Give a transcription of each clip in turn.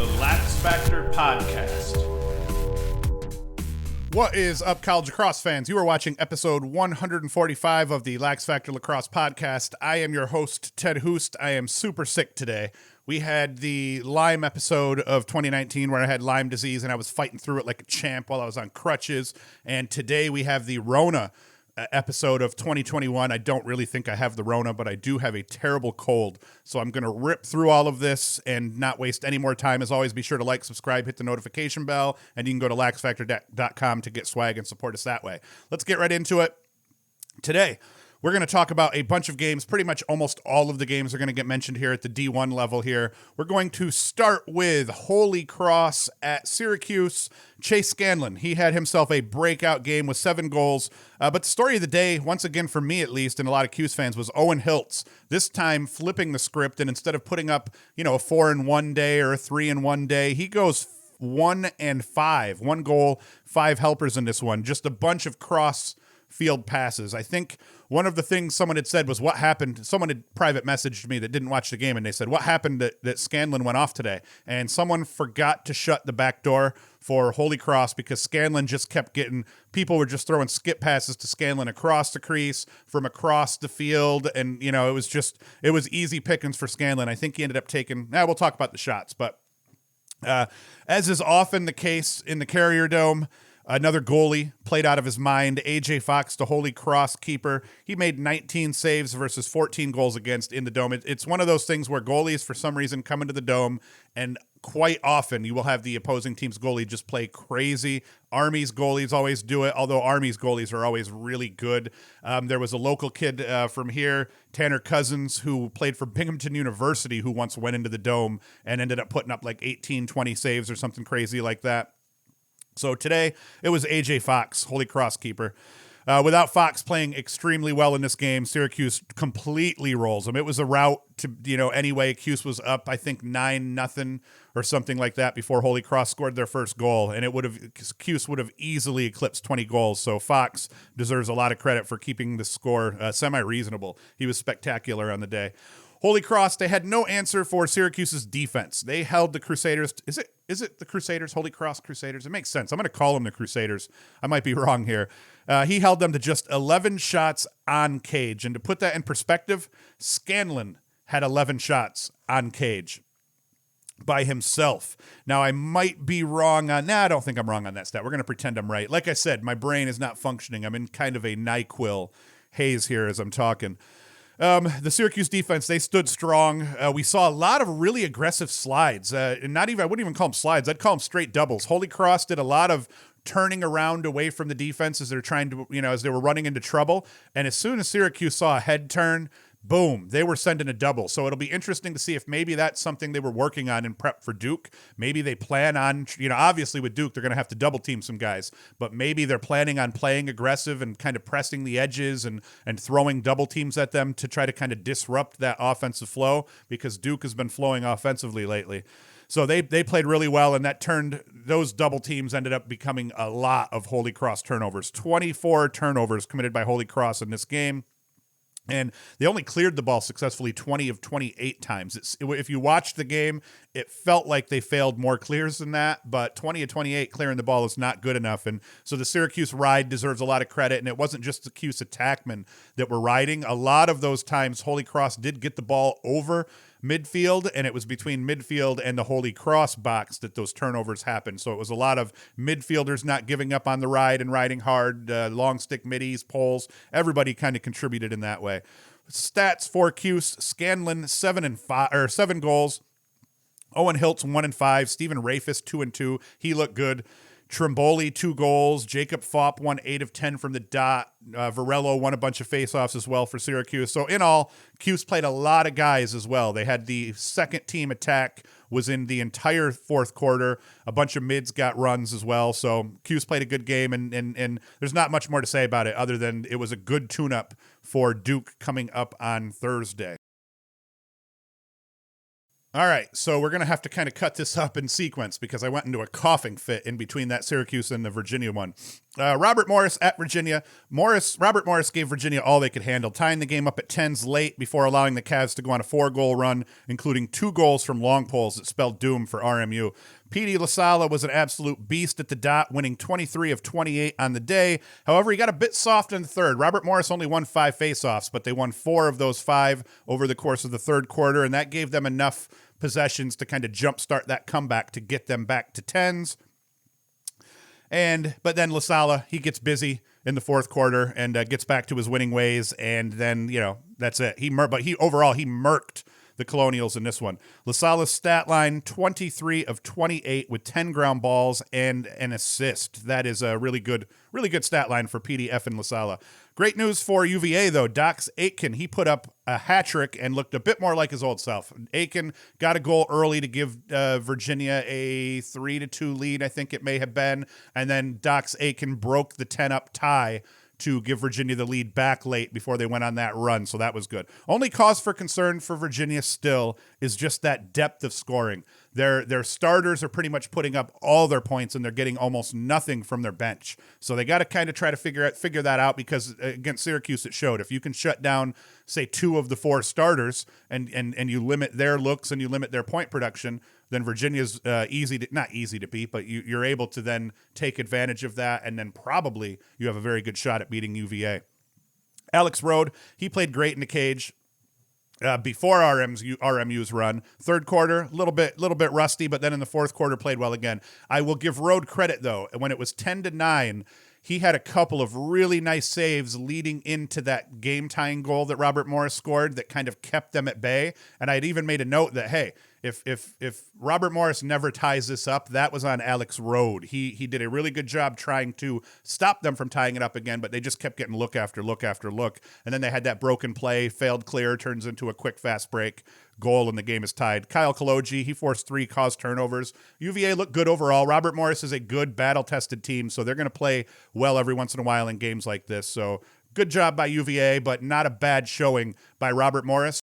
the LaxFactor podcast. What is up, college lacrosse fans? You are watching episode 145 of the LaxFactor Lacrosse podcast. I am your host, Ted Hoost. I am super sick today. We had the Lyme episode of 2019 where I had Lyme disease and I was fighting through it like a champ while I was on crutches. And today we have the Rona episode of 2021. I don't really think I have the Rona, but I do have a terrible cold. So I'm going to rip through all of this and not waste any more time. As always, be sure to like, subscribe, hit the notification bell, and you can go to laxfactor.com to get swag and support us that way. Let's get right into it. Today, we're going to talk about a bunch of games. Pretty much almost all of the games are going to get mentioned here at the D1 level here. We're going to start with Holy Cross at Syracuse. Chase Scanlan, he had himself a breakout game with 7 goals. But the story of the day, once again for me at least, and a lot of Cuse fans, was Owen Hiltz. This time flipping the script, and instead of putting up, a 4-in-1 day or a 3-in-1 day, he goes 1-5. 1 goal, 5 helpers in this one. Just a bunch of cross field passes. I think one of the things someone had said was, what happened? Someone had private messaged me that didn't watch the game, and they said, what happened that Scanlan went off today? And someone forgot to shut the back door for Holy Cross because Scanlan just kept people were just throwing skip passes to Scanlan across the crease, from across the field, and, it was easy pickings for Scanlan. I think he ended up taking, we'll talk about the shots, but as is often the case in the Carrier Dome, another goalie played out of his mind. A.J. Fox, the Holy Cross keeper, he made 19 saves versus 14 goals against in the Dome. It's one of those things where goalies, for some reason, come into the Dome, and quite often you will have the opposing team's goalie just play crazy. Army's goalies always do it, although Army's goalies are always really good. There was a local kid from here, Tanner Cousins, who played for Binghamton University, who once went into the Dome and ended up putting up like 18, 20 saves or something crazy like that. So today, it was A.J. Fox, Holy Cross keeper. Without Fox playing extremely well in this game, Syracuse completely rolls them. It was a rout to, anyway. Cuse was up, I think, 9-0 or something like that before Holy Cross scored their first goal, and Cuse would have easily eclipsed 20 goals. So Fox deserves a lot of credit for keeping the score semi-reasonable. He was spectacular on the day. Holy Cross, they had no answer for Syracuse's defense. They held the Crusaders. Is it the Crusaders? Holy Cross Crusaders? It makes sense. I'm going to call them the Crusaders. I might be wrong here. He held them to just 11 shots on cage. And to put that in perspective, Scanlan had 11 shots on cage by himself. Now, I might be wrong on that. I don't think I'm wrong on that stat. We're going to pretend I'm right. Like I said, my brain is not functioning. I'm in kind of a NyQuil haze here as I'm talking. The Syracuse defense, they stood strong. We saw a lot of really aggressive slides, and I wouldn't even call them slides. I'd call them straight doubles. Holy Cross did a lot of turning around away from the defense as they're trying to, as they were running into trouble. And as soon as Syracuse saw a head turn, boom, they were sending a double. So it'll be interesting to see if maybe that's something they were working on in prep for Duke. Maybe they plan on, obviously with Duke, they're going to have to double team some guys, but maybe they're planning on playing aggressive and kind of pressing the edges and throwing double teams at them to try to kind of disrupt that offensive flow, because Duke has been flowing offensively lately. So they played really well, and that those double teams ended up becoming a lot of Holy Cross turnovers. 24 turnovers committed by Holy Cross in this game. And they only cleared the ball successfully 20 of 28 times. If you watched the game, it felt like they failed more clears than that, but 20 of 28 clearing the ball is not good enough. And so the Syracuse ride deserves a lot of credit, and it wasn't just the Cuse attackmen that were riding. A lot of those times, Holy Cross did get the ball over midfield, and it was between midfield and the Holy Cross box that those turnovers happened. So it was a lot of midfielders not giving up on the ride and riding hard, long stick middies, poles. Everybody kind of contributed in that way. Stats for Cuse: Scanlan 7 goals, Owen Hiltz 1-5, Stephen Rafis 2-2. He looked good. Trimboli 2 goals. Jacob Fopp won 8 of 10 from the dot. Varello won a bunch of faceoffs as well for Syracuse. So in all, Cuse played a lot of guys as well. They had the second team attack was in the entire fourth quarter. A bunch of mids got runs as well. So Cuse played a good game, and there's not much more to say about it other than it was a good tune-up for Duke coming up on Thursday. All right, so we're going to have to kind of cut this up in sequence because I went into a coughing fit in between that Syracuse and the Virginia one. Robert Morris at Virginia. Robert Morris gave Virginia all they could handle, tying the game up at 10s late before allowing the Cavs to go on a 4-goal run, including 2 goals from long poles that spelled doom for RMU. Petey LaSala was an absolute beast at the dot, winning 23 of 28 on the day. However, he got a bit soft in the third. Robert Morris only won 5 faceoffs, but they won 4 of those 5 over the course of the third quarter, and that gave them enough possessions to kind of jumpstart that comeback to get them back to 10s. But then LaSala, he gets busy in the fourth quarter and gets back to his winning ways, and then, that's it. But he murked the Colonials in this one. LaSala's stat line, 23 of 28 with 10 ground balls and an assist. That is a really good stat line for PDF and LaSala. Great news for UVA, though. Dox Aitken, he put up a hat trick and looked a bit more like his old self. Aitken got a goal early to give Virginia a 3-2 lead, I think it may have been. And then Dox Aitken broke the 10-up tie to give Virginia the lead back late before they went on that run, so that was good. Only cause for concern for Virginia still is just that depth of scoring. Their starters are pretty much putting up all their points, and they're getting almost nothing from their bench. So they got to kind of try to figure that out, because against Syracuse it showed. If you can shut down, say, 2 of the 4 starters and you limit their looks and you limit their point production, then Virginia's not easy to beat, but you're able to then take advantage of that, and then probably you have a very good shot at beating UVA. Alex Rode, he played great in the cage before RMU's run. Third quarter, little bit rusty, but then in the fourth quarter played well again. I will give Rode credit, though. When it was 10-9, he had a couple of really nice saves leading into that game-tying goal that Robert Morris scored that kind of kept them at bay. And I'd even made a note that, hey, if Robert Morris never ties this up, that was on Alex Rode. He did a really good job trying to stop them from tying it up again, but they just kept getting look after look after look. And then they had that broken play, failed clear, turns into a quick fast break goal, and the game is tied. Kyle Kaloji, he forced 3 caused turnovers. UVA looked good overall. Robert Morris is a good battle-tested team, so they're going to play well every once in a while in games like this. So good job by UVA, but not a bad showing by Robert Morris.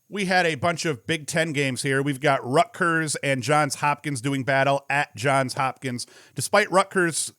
We had a bunch of Big Ten games here. We've got Rutgers and Johns Hopkins doing battle at Johns Hopkins. Despite Rutgers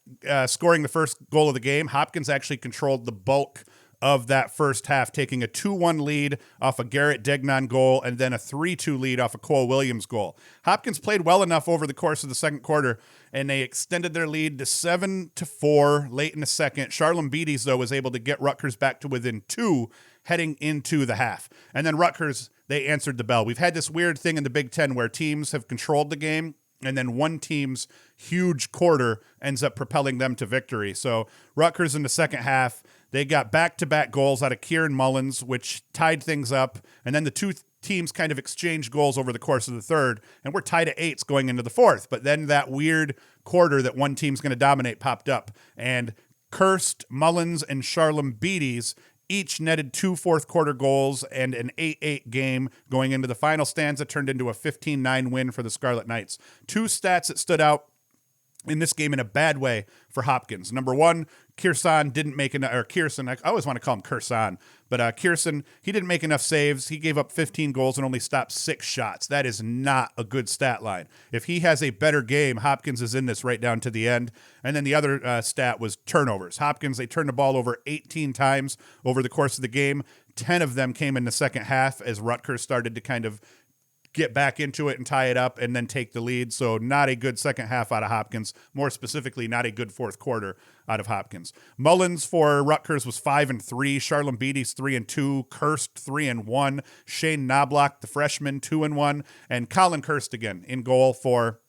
scoring the first goal of the game, Hopkins actually controlled the bulk of that first half, taking a 2-1 lead off a Garrett Degnan goal and then a 3-2 lead off a Cole Williams goal. Hopkins played well enough over the course of the second quarter, and they extended their lead to 7-4 late in the second. Shellenberger, though, was able to get Rutgers back to within 2 heading into the half. And then Rutgers, they answered the bell. We've had this weird thing in the Big Ten where teams have controlled the game, and then one team's huge quarter ends up propelling them to victory. So Rutgers in the second half, they got back-to-back goals out of Kieran Mullins, which tied things up, and then the two teams kind of exchanged goals over the course of the third, and we're tied at 8s going into the fourth. But then that weird quarter that one team's going to dominate popped up, and Kurtz, Mullins, and Shellenberger each netted 2 fourth-quarter goals and an 8-8 game going into the final stanza turned into a 15-9 win for the Scarlet Knights. 2 stats that stood out in this game in a bad way for Hopkins. Number 1, Kierson didn't make enough, or Kierson, I always want to call him Kierson, but Kierson, he didn't make enough saves. He gave up 15 goals and only stopped 6 shots. That is not a good stat line. If he has a better game, Hopkins is in this right down to the end. And then the other stat was turnovers. Hopkins, they turned the ball over 18 times over the course of the game. 10 of them came in the second half as Rutgers started to kind of get back into it and tie it up and then take the lead. So not a good second half out of Hopkins. More specifically, not a good fourth quarter out of Hopkins. Mullins for Rutgers was 5-3. Shellenberger's 3-2. Kurtz 3-1. Shane Knobloch, the freshman, 2-1. And Colin Kurtz again in goal for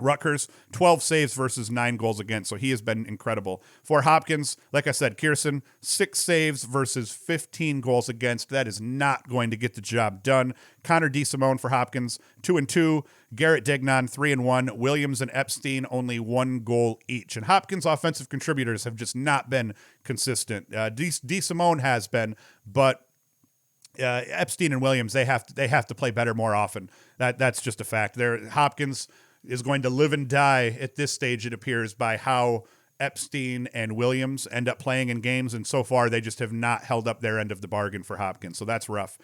Rutgers, 12 saves versus 9 goals against, so he has been incredible. For Hopkins, like I said, Kierson, 6 saves versus 15 goals against. That is not going to get the job done. Connor DeSimone for Hopkins, 2-2. Garrett Degnan, 3-1. Williams and Epstein, only 1 goal each. And Hopkins' offensive contributors have just not been consistent. DeSimone has been, but Epstein and Williams, they have to play better more often. That's just a fact. Hopkins is going to live and die at this stage, it appears, by how Epstein and Williams end up playing in games, and so far they just have not held up their end of the bargain for Hopkins, so that's rough.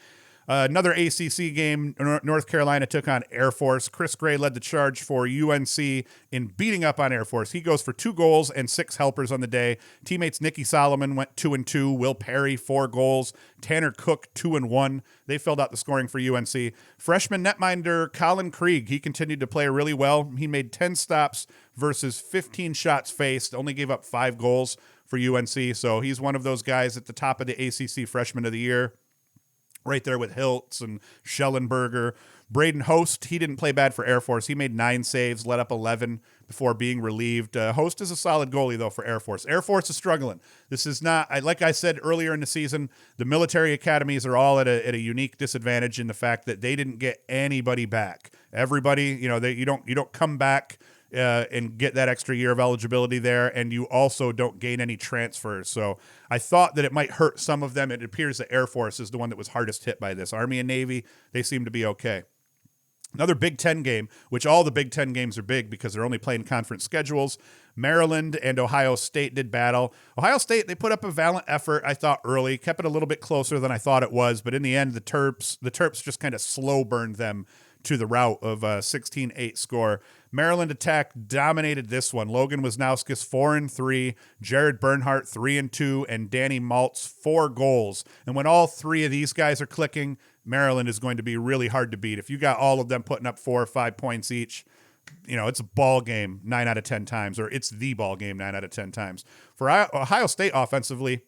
Another ACC game, North Carolina took on Air Force. Chris Gray led the charge for UNC in beating up on Air Force. He goes for 2 goals and 6 helpers on the day. Teammates Nikki Solomon went 2-2. Will Perry, 4 goals. Tanner Cook, 2-1. They filled out the scoring for UNC. Freshman netminder Colin Krieg, he continued to play really well. He made 10 stops versus 15 shots faced, only gave up 5 goals for UNC. So he's one of those guys at the top of the ACC Freshman of the Year. Right there with Hiltz and Shellenberger. Braden Host, he didn't play bad for Air Force. He made 9 saves, let up 11 before being relieved. Host is a solid goalie, though, for Air Force. Air Force is struggling. This is not, like I said earlier in the season, the military academies are all at a unique disadvantage in the fact that they didn't get anybody back. Everybody, you don't come back and get that extra year of eligibility there, and you also don't gain any transfers. So I thought that it might hurt some of them. It appears that Air Force is the one that was hardest hit by this. Army and Navy, they seem to be okay. Another Big Ten game, which all the Big Ten games are big because they're only playing conference schedules. Maryland and Ohio State did battle. Ohio State, they put up a valiant effort, I thought, early, kept it a little bit closer than I thought it was, but in the end, the Terps just kind of slow burned them to the route of a 16-8 score. Maryland attack dominated this one. Logan Wisnauskas 4-3, Jared Bernhardt 3-2, and Danny Maltz 4 goals. And when all 3 of these guys are clicking, Maryland is going to be really hard to beat. If you got all of them putting up 4 or 5 points each, it's a ball game 9 out of 10 times, or it's the ball game 9 out of 10 times. For Ohio State offensively,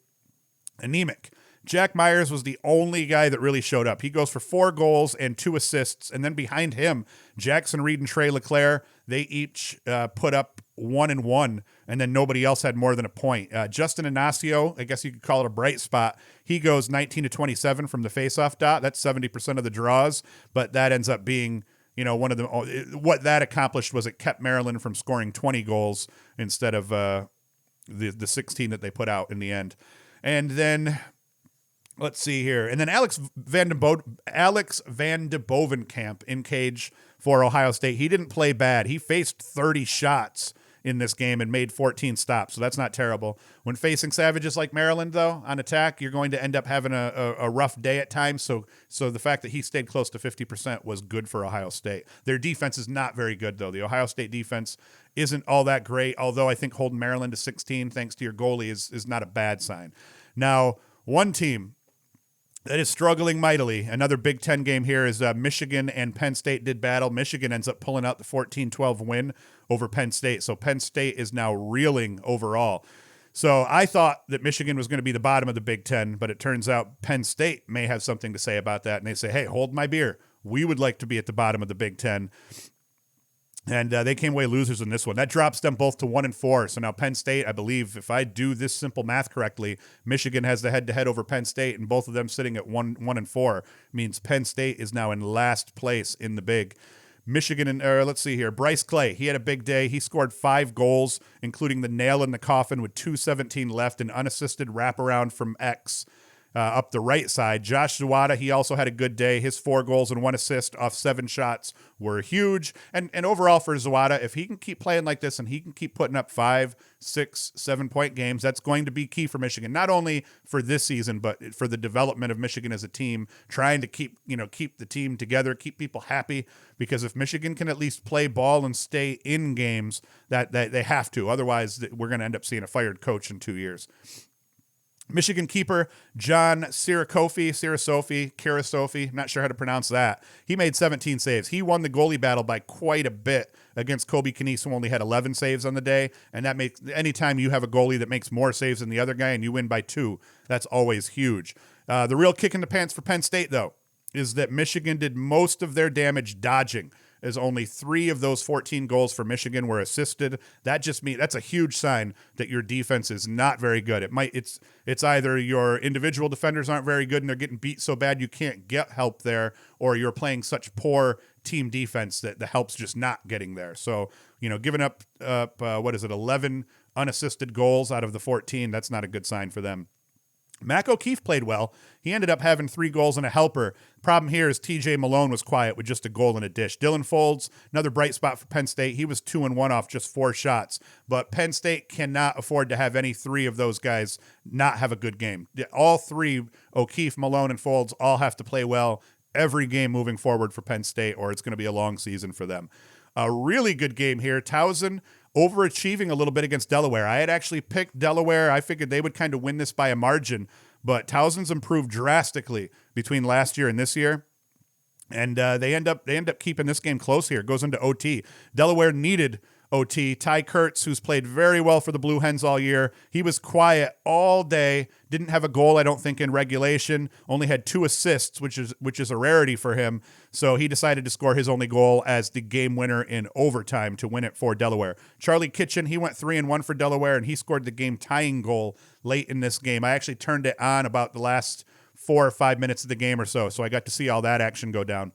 anemic. Jack Myers was the only guy that really showed up. He goes for 4 goals and 2 assists. And then behind him, Jackson Reed and Trey LeClaire, they each put up 1 and 1. And then nobody else had more than a point. Justin Inacio, I guess you could call it a bright spot. He goes 19-27 from the faceoff dot. That's 70% of the draws. But that ends up being, one of the, what that accomplished was it kept Maryland from scoring 20 goals instead of the 16 that they put out in the end. And then, let's see here. And then Alex Van de Bovenkamp in cage for Ohio State. He didn't play bad. He faced 30 shots in this game and made 14 stops, so that's not terrible. When facing savages like Maryland, though, on attack, you're going to end up having a rough day at times, so the fact that he stayed close to 50% was good for Ohio State. Their defense is not very good, though. The Ohio State defense isn't all that great, although I think holding Maryland to 16 thanks to your goalie is not a bad sign. Now, one team that is struggling mightily. Another Big Ten game here is Michigan and Penn State did battle. Michigan ends up pulling out the 14-12 win over Penn State. So Penn State is now reeling overall. So I thought that Michigan was going to be the bottom of the Big Ten, but it turns out Penn State may have something to say about that. And they say, hey, hold my beer. We would like to be at the bottom of the Big Ten. And they came away losers in this one. That drops them both to 1-4. So now Penn State, I believe, if I do this simple math correctly, Michigan has the head-to-head over Penn State, and both of them sitting at 1-4 means Penn State is now in last place in the Big. Michigan, and let's see here. Bryce Clay, he had a big day. He scored 5 goals, including the nail in the coffin with 2:17 left, an unassisted wraparound from X. Up the right side. Josh Zawada, he also had a good day. His 4 goals and 1 assist off 7 shots were huge. And overall for Zawada, if he can keep playing like this and he can keep putting up 5, 6, 7-point games, that's going to be key for Michigan, not only for this season, but for the development of Michigan as a team, trying to keep the team together, keep people happy, because if Michigan can at least play ball and stay in games, that they have to. Otherwise, we're going to end up seeing a fired coach in 2 years. Michigan keeper John Karasofi, not sure how to pronounce that. He made 17 saves. He won the goalie battle by quite a bit against Kobe Knies, who only had 11 saves on the day. And that makes, anytime you have a goalie that makes more saves than the other guy and you win by 2, that's always huge. The real kick in the pants for Penn State, though, is that Michigan did most of their damage dodging, as only 3 of those 14 goals for Michigan were assisted. That just means that's a huge sign that your defense is not very good. It's either your individual defenders aren't very good and they're getting beat so bad you can't get help there, or you're playing such poor team defense that the help's just not getting there. So, giving up 11 unassisted goals out of the 14, that's not a good sign for them. Mac O'Keefe played well. He ended up having 3 goals and a helper. Problem here is TJ Malone was quiet with just a goal and a dish. Dylan Folds, another bright spot for Penn State. He was 2-1 off just 4 shots. But Penn State cannot afford to have any 3 of those guys not have a good game. All 3, O'Keefe, Malone, and Folds, all have to play well every game moving forward for Penn State, or it's going to be a long season for them. A really good game here. Towson overachieving a little bit against Delaware. I had actually picked Delaware. I figured they would kind of win this by a margin, but Towson's improved drastically between last year and this year. And they end up keeping this game close here. It goes into OT. Delaware needed OT. Tye Kurtz, who's played very well for the Blue Hens all year, he was quiet all day. Didn't have a goal, I don't think, in regulation. Only had 2 assists, which is a rarity for him. So he decided to score his only goal as the game winner in overtime to win it for Delaware. Charlie Kitchen, he went 3-1 for Delaware, and he scored the game-tying goal late in this game. I actually turned it on about the last 4 or 5 minutes of the game or so I got to see all that action go down.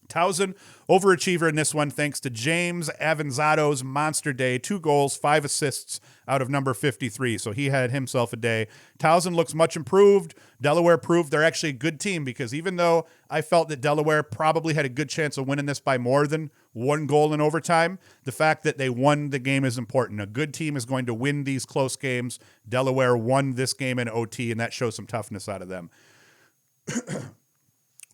Towson, overachiever in this one, thanks to James Avanzado's monster day. 2 goals, 5 assists out of number 53. So he had himself a day. Towson looks much improved. Delaware proved they're actually a good team, because even though I felt that Delaware probably had a good chance of winning this by more than 1 goal in overtime, the fact that they won the game is important. A good team is going to win these close games. Delaware won this game in OT, and that shows some toughness out of them.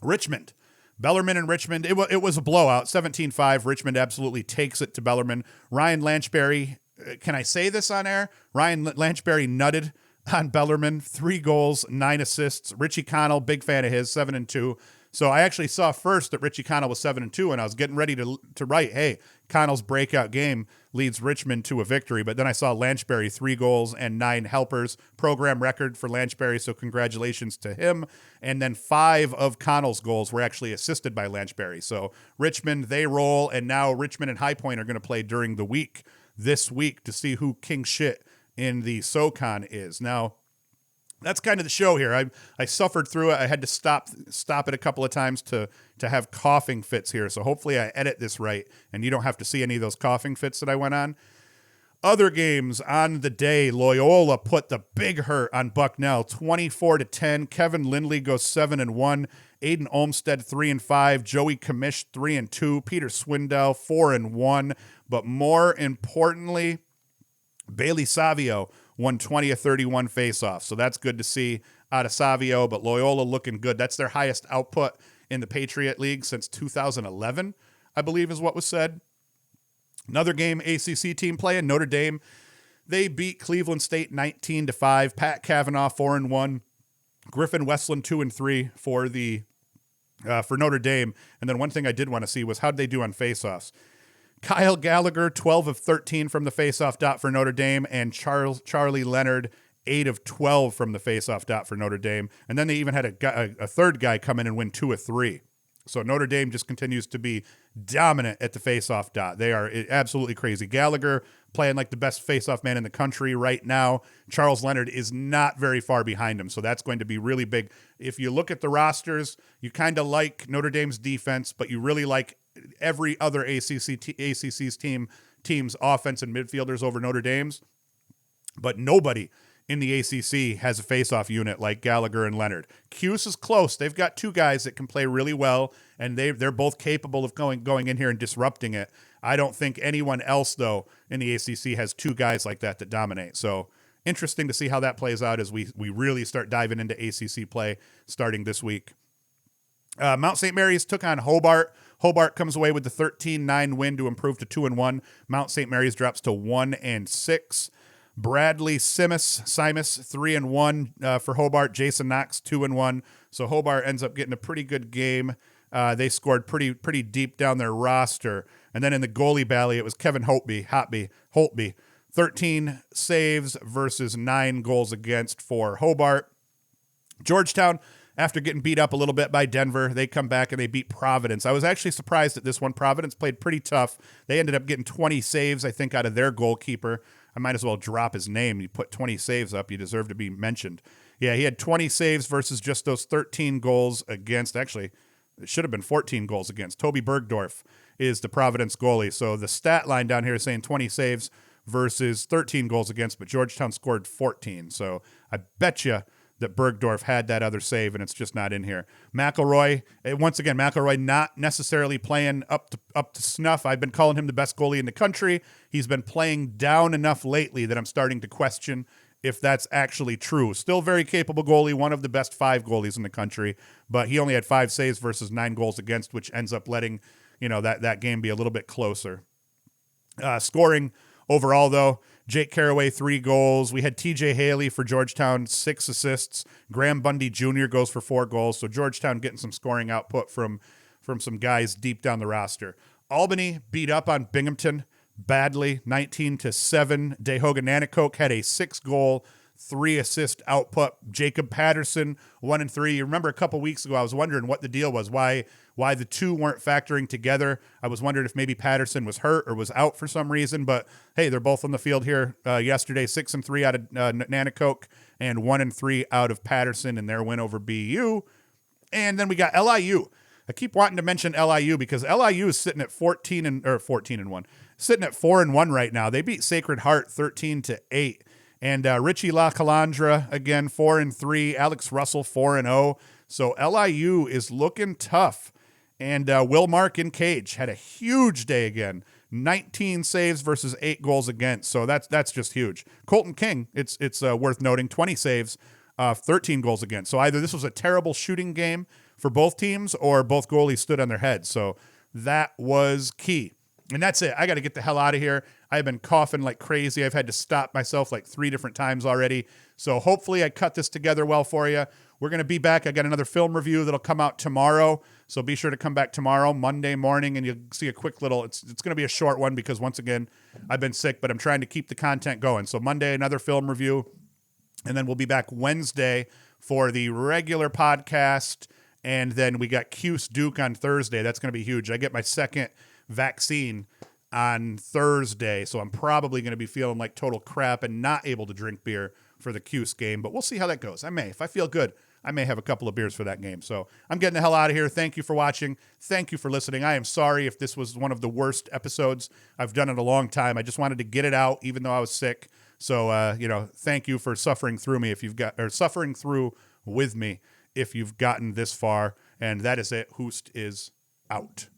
Richmond. Bellarmine and Richmond, it was a blowout, 17-5. Richmond absolutely takes it to Bellarmine. Ryan Lanchberry, can I say this on air? Ryan Lanchberry nutted on Bellarmine, 3 goals, 9 assists. Richie Connell, big fan of his, 7-2. So I actually saw first that Richie Connell was 7-2, and I was getting ready to write, hey, Connell's breakout game leads Richmond to a victory. But then I saw Lanchberry, 3 goals and 9 helpers, program record for Lanchberry, so congratulations to him. And then 5 of Connell's goals were actually assisted by Lanchberry. So Richmond, they roll, and now Richmond and High Point are going to play during the week, this week, to see who king shit in the SoCon is. Now, that's kind of the show here. I suffered through it. I had to stop it a couple of times to have coughing fits here. So hopefully I edit this right and you don't have to see any of those coughing fits that I went on. Other games on the day, Loyola put the big hurt on Bucknell, 24-10. Kevin Lindley goes 7-1. Aiden Olmstead 3-5. Joey Kamish 3-2. Peter Swindell 4-1. But more importantly, Bailey Savio won 20-31 faceoff. So that's good to see out of Savio, but Loyola looking good. That's their highest output in the Patriot League since 2011, I believe is what was said. Another game ACC team playing, Notre Dame. They beat Cleveland State 19-5. Pat Cavanaugh 4-1. Griffin Westland 2-3 for Notre Dame. And then one thing I did want to see was how'd they do on faceoffs. Kyle Gallagher, 12 of 13 from the faceoff dot for Notre Dame, and Charlie Leonard, 8 of 12 from the faceoff dot for Notre Dame. And then they even had a third guy come in and win 2 of 3. So Notre Dame just continues to be dominant at the faceoff dot. They are absolutely crazy. Gallagher playing like the best faceoff man in the country right now. Charles Leonard is not very far behind him, so that's going to be really big. If you look at the rosters, you kind of like Notre Dame's defense, but you really like every other ACC's team's offense and midfielders over Notre Dame's. But nobody in the ACC has a faceoff unit like Gallagher and Leonard. Cuse is close. They've got 2 guys that can play really well, and they're both capable of going in here and disrupting it. I don't think anyone else, though, in the ACC has 2 guys like that dominate. So interesting to see how that plays out as we really start diving into ACC play starting this week. Mount St. Mary's took on Hobart. Hobart comes away with the 13-9 win to improve to 2-1. Mount St. Mary's drops to 1-6. Bradley Simus 3-1 for Hobart. Jason Knox 2-1. So Hobart ends up getting a pretty good game. They scored pretty deep down their roster. And then in the goalie bally, it was Kevin Holtby, 13 saves versus 9 goals against for Hobart. Georgetown, after getting beat up a little bit by Denver, they come back and they beat Providence. I was actually surprised at this one. Providence played pretty tough. They ended up getting 20 saves, I think, out of their goalkeeper. I might as well drop his name. You put 20 saves up, you deserve to be mentioned. Yeah, he had 20 saves versus just those 13 goals against. Actually, it should have been 14 goals against. Toby Bergdorf is the Providence goalie. So the stat line down here is saying 20 saves versus 13 goals against, but Georgetown scored 14. So I bet you that Bergdorf had that other save, and it's just not in here. McElroy, once again, McElroy not necessarily playing up to snuff. I've been calling him the best goalie in the country. He's been playing down enough lately that I'm starting to question if that's actually true. Still very capable goalie, one of the best 5 goalies in the country, but he only had 5 saves versus 9 goals against, which ends up letting that game be a little bit closer. Scoring overall, though, Jake Carraway, 3 goals. We had TJ Haley for Georgetown, 6 assists. Graham Bundy Jr. goes for 4 goals. So Georgetown getting some scoring output from some guys deep down the roster. Albany beat up on Binghamton badly, 19-7. Dahoga Nanticoke had a 6-goal, 3-assist output. Jacob Patterson, 1 and 3. You remember a couple weeks ago, I was wondering what the deal was, why the two weren't factoring together. I was wondering if maybe Patterson was hurt or was out for some reason, but hey, they're both on the field here yesterday. 6 and 3 out of Nanticoke and 1 and 3 out of Patterson in their win over BU. And then we got LIU. I keep wanting to mention LIU because LIU is sitting at 14 and 1, sitting at 4-1 right now. They beat Sacred Heart 13-8. And Richie La Calandra, again, 4 and 3. Alex Russell, 4 and 0. So LIU is looking tough. And Will Mark in cage had a huge day again. 19 saves versus 8 goals against. So that's just huge. Colton King, it's worth noting, 20 saves, 13 goals against. So either this was a terrible shooting game for both teams or both goalies stood on their heads. So that was key. And that's it. I got to get the hell out of here. I've been coughing like crazy. I've had to stop myself like 3 different times already. So hopefully I cut this together well for you. We're going to be back. I got another film review that'll come out tomorrow. So be sure to come back tomorrow, Monday morning, and you'll see a quick little, it's going to be a short one because once again, I've been sick, but I'm trying to keep the content going. So Monday, another film review. And then we'll be back Wednesday for the regular podcast. And then we got Cuse Duke on Thursday. That's going to be huge. I get my second vaccine on Thursday, so I'm probably going to be feeling like total crap and not able to drink beer for the Cuse game, but we'll see how that goes. If I feel good, I may have a couple of beers for that game. So I'm getting the hell out of here. Thank you for watching. Thank you for listening. I am sorry if this was one of the worst episodes I've done in a long time. I just wanted to get it out, even though I was sick. So, thank you for suffering through with me if you've gotten this far. And that is it. Hoost is out.